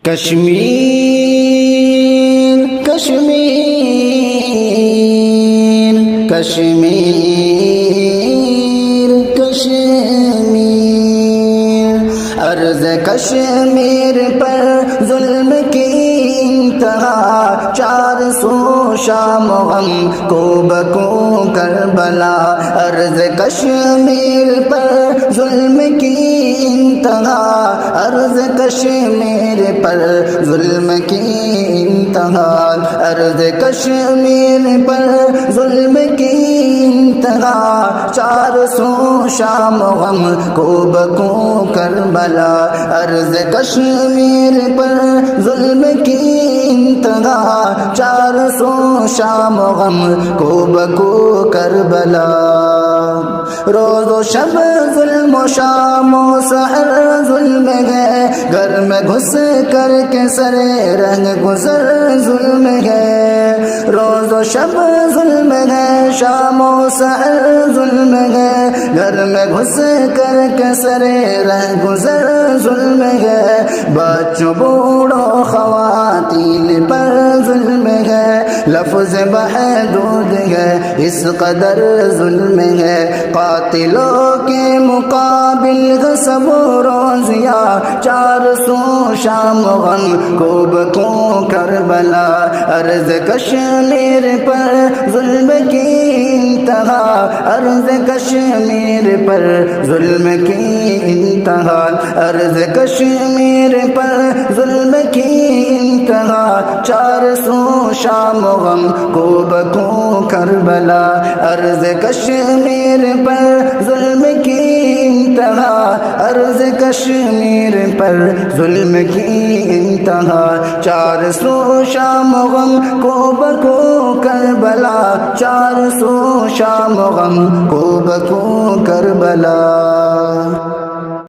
کشمیر کشمیر کشمیر کشمیر عرض کشمیر پر ظلم کی انتہا، 400 شام غم کو بکو کربلا، عرض کشمیر پر ظلم کی انتہا، عرض کشمیر پر ظلم کی انتہا، عرض کشمیر پر ظلم کی انتہا، 400 شام غم کو بکو کربلا، عرض کشمیر پر ظلم کی انتہا، 400 شام غم کو بکو کربلا، روز و شب ظلم و شام و سحر ظلم ہے، گھر میں گھس کر کے سرے رنگ گزر ظلم ہے، روز و شب ظلم ہے، شام و سحر ظلم ہے، گھر میں گھس کر کے سرے رنگ گزر ظلم ہے، بچوں بوڑھوں خواتین پر ظلم ہے، لفظ محدود ہے اس قدر ظلم ہے، قاتلوں کے مقابل غصب و روزیہ، 400 شام غم کو بکو کربلا، عرض کشمیر پر ظلم کی انتہا، عرض کشمیر پر ظلم کی انتہا، عرض کشمیر پر ظلم کی انتہا، 400 شام غم کو بکو کربلا، عرض کشمیر پر ظلم کی انتہا، عرض کشمیر پر ظلم کی انتہا، 400 شام غم کو بکو کربلا، 400 شام غم کو بکو کربلا۔